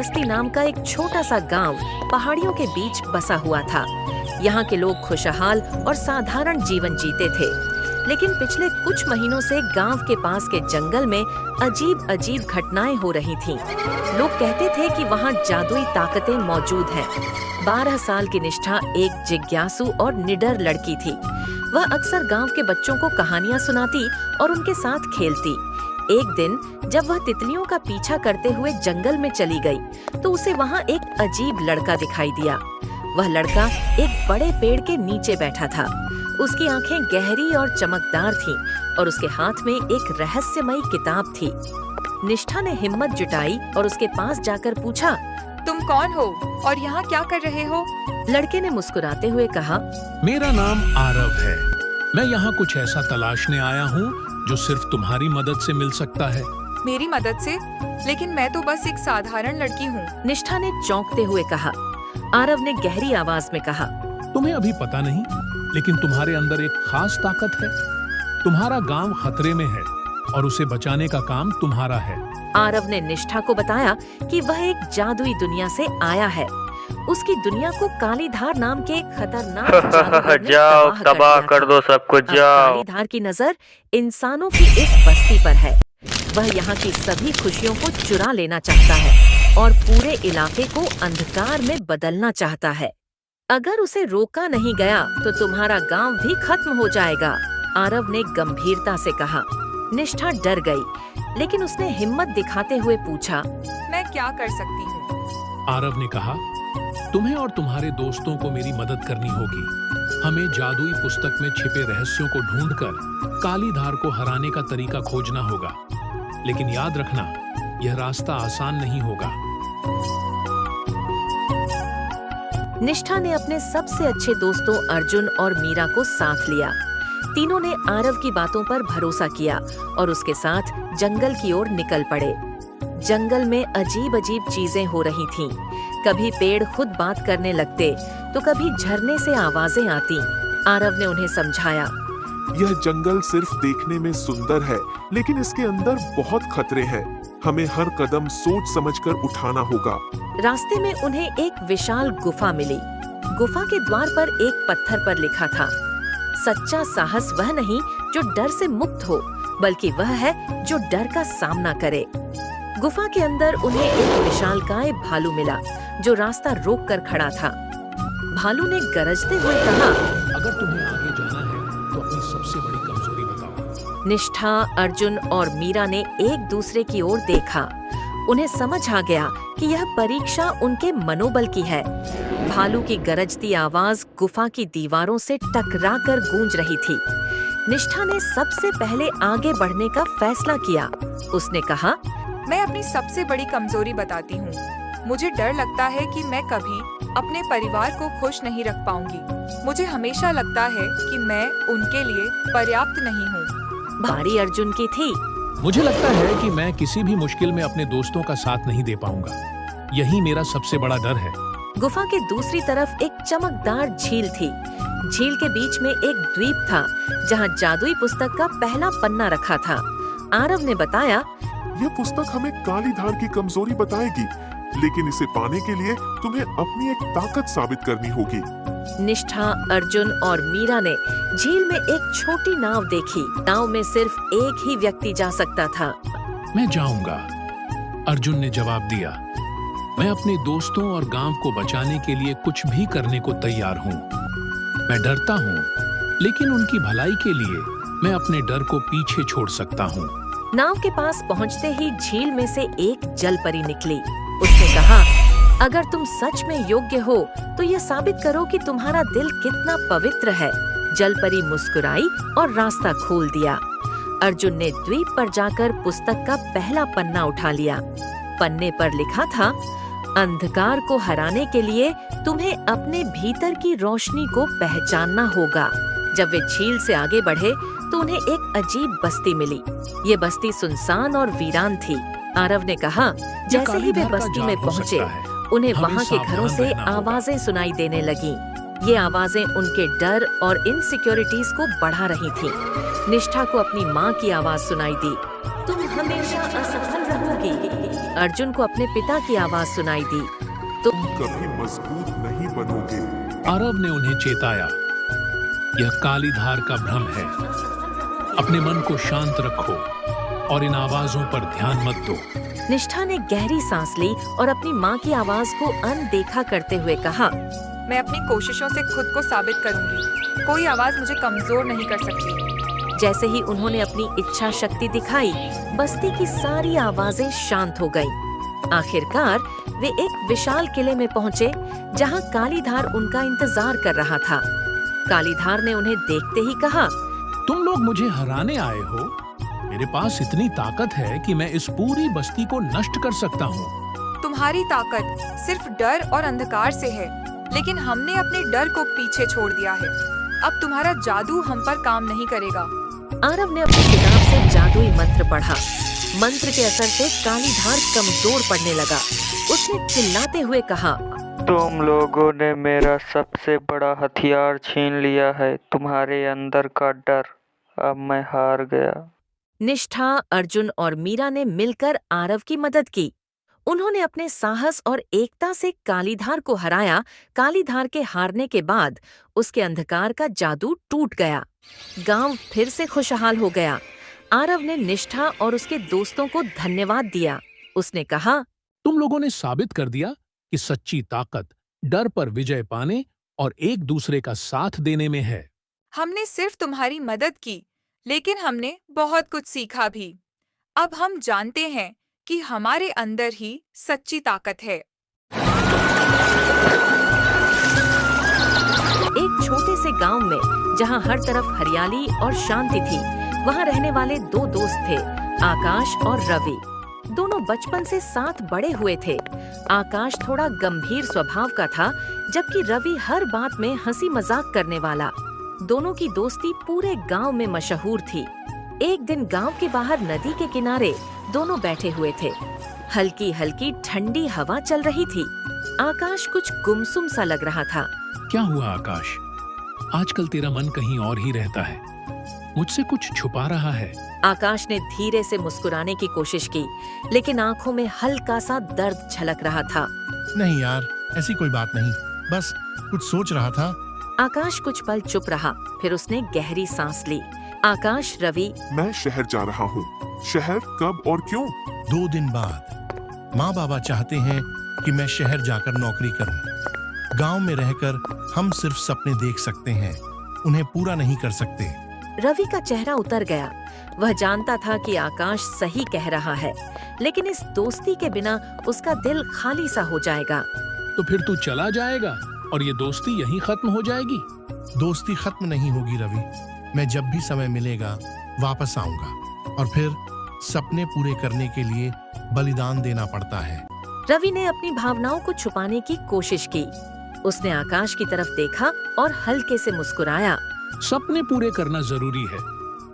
बस्ती नाम का एक छोटा सा गांव पहाड़ियों के बीच बसा हुआ था। यहाँ के लोग खुशहाल और साधारण जीवन जीते थे, लेकिन पिछले कुछ महीनों से गांव के पास के जंगल में अजीब अजीब घटनाएं हो रही थीं। लोग कहते थे कि वहाँ जादुई ताकतें मौजूद हैं। 12 साल की निष्ठा एक जिज्ञासु और निडर लड़की थी। वह अक्सर गांव के बच्चों को कहानियां सुनाती और उनके साथ खेलती। एक दिन जब वह तितलियों का पीछा करते हुए जंगल में चली गई, तो उसे वहाँ एक अजीब लड़का दिखाई दिया। वह लड़का एक बड़े पेड़ के नीचे बैठा था। उसकी आंखें गहरी और चमकदार थीं और उसके हाथ में एक रहस्यमयी किताब थी। निष्ठा ने हिम्मत जुटाई और उसके पास जाकर पूछा, तुम कौन हो और यहाँ क्या कर रहे हो? लड़के ने मुस्कुराते हुए कहा, मेरा नाम आरव है। मैं यहाँ कुछ ऐसा तलाशने आया हूँ जो सिर्फ तुम्हारी मदद से मिल सकता है। मेरी मदद से? लेकिन मैं तो बस एक साधारण लड़की हूँ। निष्ठा ने चौंकते हुए कहा। आरव ने गहरी आवाज में कहा, तुम्हें अभी पता नहीं, लेकिन तुम्हारे अंदर एक खास ताकत है। तुम्हारा गांव खतरे में है और उसे बचाने का काम तुम्हारा है। आरव ने निष्ठा को बताया कि वह एक जादुई दुनिया से आया है। उसकी दुनिया को कालीधार नाम के एक खतरनाक जादूगर ने जाओ तबाह कर दो सब कुछ, जाओ। कालीधार की नजर इंसानों की इस बस्ती पर है। वह यहाँ की सभी खुशियों को चुरा लेना चाहता है और पूरे इलाके को अंधकार में बदलना चाहता है। अगर उसे रोका नहीं गया तो तुम्हारा गांव भी खत्म हो जाएगा, आरव ने गंभीरता से कहा। निष्ठा डर गई, लेकिन उसने हिम्मत दिखाते हुए पूछा, मैं क्या कर सकती हूँ? आरव ने कहा, तुम्हें और तुम्हारे दोस्तों को मेरी मदद करनी होगी। हमें जादुई पुस्तक में छिपे रहस्यों को ढूंढकर कालीधार को हराने का तरीका खोजना होगा। लेकिन याद रखना, यह रास्ता आसान नहीं होगा। निष्ठा ने अपने सबसे अच्छे दोस्तों अर्जुन और मीरा को साथ लिया। तीनों ने आरव की बातों पर भरोसा किया और उसके साथ जंगल की ओर निकल पड़े। जंगल में अजीब अजीब चीजें हो रही थीं। कभी पेड़ खुद बात करने लगते तो कभी झरने से आवाजें आती। आरव ने उन्हें समझाया, यह जंगल सिर्फ देखने में सुंदर है, लेकिन इसके अंदर बहुत खतरे हैं। हमें हर कदम सोच समझकर उठाना होगा। रास्ते में उन्हें एक विशाल गुफा मिली। गुफा के द्वार पर एक पत्थर पर लिखा था, सच्चा साहस वह नहीं जो डर से मुक्त हो, बल्कि वह है जो डर का सामना करे। गुफा के अंदर उन्हें एक विशालकाय भालू मिला जो रास्ता रोक कर खड़ा था। भालू ने गरजते हुए कहा, अगर तुम्हें आगे जाना है तो अपनी सबसे बड़ी कमजोरी बताओ। निष्ठा, अर्जुन और मीरा ने एक दूसरे की ओर देखा। उन्हें समझ आ गया कि यह परीक्षा उनके मनोबल की है। भालू की गरजती आवाज गुफा की दीवारों से टकराकर गूंज रही थी। निष्ठा ने सबसे पहले आगे बढ़ने का फैसला किया। उसने कहा, मैं अपनी सबसे बड़ी कमजोरी बताती हूँ। मुझे डर लगता है कि मैं कभी अपने परिवार को खुश नहीं रख पाऊंगी। मुझे हमेशा लगता है कि मैं उनके लिए पर्याप्त नहीं हूँ। बारी अर्जुन की थी। मुझे लगता है कि मैं किसी भी मुश्किल में अपने दोस्तों का साथ नहीं दे पाऊंगा। यही मेरा सबसे बड़ा डर है। गुफा के दूसरी तरफ एक चमकदार झील थी। झील के बीच में एक द्वीप था जहाँ जादुई पुस्तक का पहला पन्ना रखा था। आरव ने बताया, यह पुस्तक हमें कालीधार की कमजोरी बताएगी, लेकिन इसे पाने के लिए तुम्हें अपनी एक ताकत साबित करनी होगी। निष्ठा, अर्जुन और मीरा ने झील में एक छोटी नाव देखी। नाव में सिर्फ एक ही व्यक्ति जा सकता था। मैं जाऊंगा, अर्जुन ने जवाब दिया। मैं अपने दोस्तों और गांव को बचाने के लिए कुछ भी करने को तैयार हूँ। मैं डरता हूँ, लेकिन उनकी भलाई के लिए मैं अपने डर को पीछे छोड़ सकता हूँ। नाव के पास पहुँचते ही झील में से एक जलपरी निकली। उसने कहा, अगर तुम सच में योग्य हो तो यह साबित करो कि तुम्हारा दिल कितना पवित्र है। जलपरी मुस्कुराई और रास्ता खोल दिया। अर्जुन ने द्वीप पर जाकर पुस्तक का पहला पन्ना उठा लिया। पन्ने पर लिखा था, अंधकार को हराने के लिए तुम्हें अपने भीतर की रोशनी को पहचानना होगा। जब वे झील से आगे बढ़े तो उन्हें एक अजीब बस्ती मिली। ये बस्ती सुनसान और वीरान थी। आरव ने कहा, जैसे ही वे बस्ती में पहुँचे, उन्हें वहाँ के घरों से आवाजें सुनाई देने लगीं। ये आवाजें उनके डर और इनसिक्योरिटीज को बढ़ा रही थीं। निष्ठा को अपनी माँ की आवाज सुनाई दी, तुम हमेशा असफल रहोगी। अर्जुन को अपने पिता की आवाज सुनाई दी, तुम कभी मजबूत नहीं बनोगे। आरव ने उन्हें चेताया, यह काली धार का भ्रम है। अपने मन को शांत रखो और इन आवाजों पर ध्यान मत दो। निष्ठा ने गहरी सांस ली और अपनी माँ की आवाज को अनदेखा करते हुए कहा, मैं अपनी कोशिशों से खुद को साबित करूंगी। कोई आवाज मुझे कमजोर नहीं कर सकती। जैसे ही उन्होंने अपनी इच्छा शक्ति दिखाई, बस्ती की सारी आवाजें शांत हो गईं। आखिरकार वे एक विशाल किले में पहुंचे, जहां कालीधार उनका इंतजार कर रहा था। कालीधार ने उन्हें देखते ही कहा, तुम लोग मुझे हराने आए हो? मेरे पास इतनी ताकत है कि मैं इस पूरी बस्ती को नष्ट कर सकता हूँ। तुम्हारी ताकत सिर्फ डर और अंधकार से है, लेकिन हमने अपने डर को पीछे छोड़ दिया है। अब तुम्हारा जादू हम पर काम नहीं करेगा। आरव ने अपनी किताब से जादुई मंत्र पढ़ा। मंत्र के असर से कालीधार कमजोर पड़ने लगा। उसने चिल्लाते हुए कहा, तुम लोगों ने मेरा सबसे बड़ा हथियार छीन लिया है, तुम्हारे अंदर का डर। अब मैं हार गया। निष्ठा, अर्जुन और मीरा ने मिलकर आरव की मदद की। उन्होंने अपने साहस और एकता से कालीधार को हराया। कालीधार के हारने के बाद उसके अंधकार का जादू टूट गया। गांव फिर से खुशहाल हो गया। आरव ने निष्ठा और उसके दोस्तों को धन्यवाद दिया। उसने कहा, तुम लोगों ने साबित कर दिया कि सच्ची ताकत डर पर विजय पाने और एक दूसरे का साथ देने में है। हमने सिर्फ तुम्हारी मदद की, लेकिन हमने बहुत कुछ सीखा भी। अब हम जानते हैं कि हमारे अंदर ही सच्ची ताकत है। एक छोटे से गांव में, जहां हर तरफ हरियाली और शांति थी, वहां रहने वाले दो दोस्त थे, आकाश और रवि। दोनों बचपन से साथ बड़े हुए थे। आकाश थोड़ा गंभीर स्वभाव का था, जबकि रवि हर बात में हंसी मजाक करने वाला। दोनों की दोस्ती पूरे गांव में मशहूर थी। एक दिन गांव के बाहर नदी के किनारे दोनों बैठे हुए थे। हल्की हल्की ठंडी हवा चल रही थी। आकाश कुछ गुमसुम सा लग रहा था। क्या हुआ आकाश? आजकल तेरा मन कहीं और ही रहता है। मुझसे कुछ छुपा रहा है? आकाश ने धीरे से मुस्कुराने की कोशिश की, लेकिन आंखों में हल्का सा दर्द झलक रहा था। नहीं यार, ऐसी कोई बात नहीं, बस कुछ सोच रहा था। आकाश कुछ पल चुप रहा, फिर उसने गहरी सांस ली। आकाश, रवि, मैं शहर जा रहा हूँ। शहर कब और क्यों? 2 दिन बाद माँ बाबा चाहते हैं कि मैं शहर जाकर नौकरी करूं। गांव में रहकर हम सिर्फ सपने देख सकते हैं, उन्हें पूरा नहीं कर सकते। रवि का चेहरा उतर गया। वह जानता था कि आकाश सही कह रहा है, लेकिन इस दोस्ती के बिना उसका दिल खाली सा हो जाएगा। तो फिर तू चला जाएगा और ये दोस्ती यहीं खत्म हो जाएगी? दोस्ती खत्म नहीं होगी रवि। मैं जब भी समय मिलेगा वापस आऊंगा, और फिर सपने पूरे करने के लिए बलिदान देना पड़ता है। रवि ने अपनी भावनाओं को छुपाने की कोशिश की। उसने आकाश की तरफ देखा और हल्के से मुस्कुराया। सपने पूरे करना जरूरी है,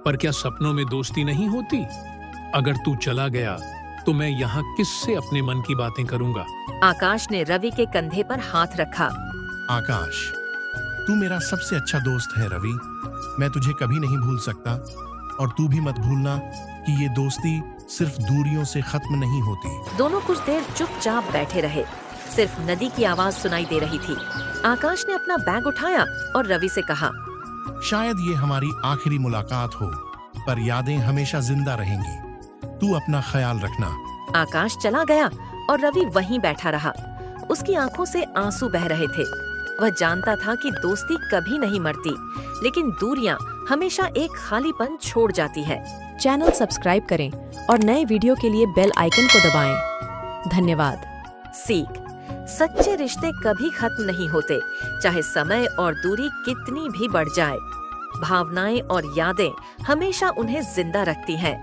पर क्या सपनों में दोस्ती नहीं होती? अगर तू चला गया तो मैं यहाँ किससे अपने मन की बातें करूंगा? आकाश ने रवि के कंधे पर हाथ रखा। आकाश, तू मेरा सबसे अच्छा दोस्त है रवि। मैं तुझे कभी नहीं भूल सकता, और तू भी मत भूलना कि ये दोस्ती सिर्फ दूरियों से खत्म नहीं होती। दोनों कुछ देर चुपचाप बैठे रहे। सिर्फ नदी की आवाज सुनाई दे रही थी। आकाश ने अपना बैग उठाया और रवि से कहा, शायद ये हमारी आखिरी मुलाकात हो, पर यादें हमेशा जिंदा रहेंगी। तू अपना ख्याल रखना। आकाश चला गया और रवि वहीं बैठा रहा। उसकी आंखों से आंसू बह रहे थे। वह जानता था कि दोस्ती कभी नहीं मरती, लेकिन दूरियां हमेशा एक खालीपन छोड़ जाती है। चैनल सब्सक्राइब करें और नए वीडियो के लिए बेल आइकन को दबाएं। धन्यवाद। सीख: सच्चे रिश्ते कभी खत्म नहीं होते, चाहे समय और दूरी कितनी भी बढ़ जाए। भावनाएं और यादें हमेशा उन्हें जिंदा रखती हैं।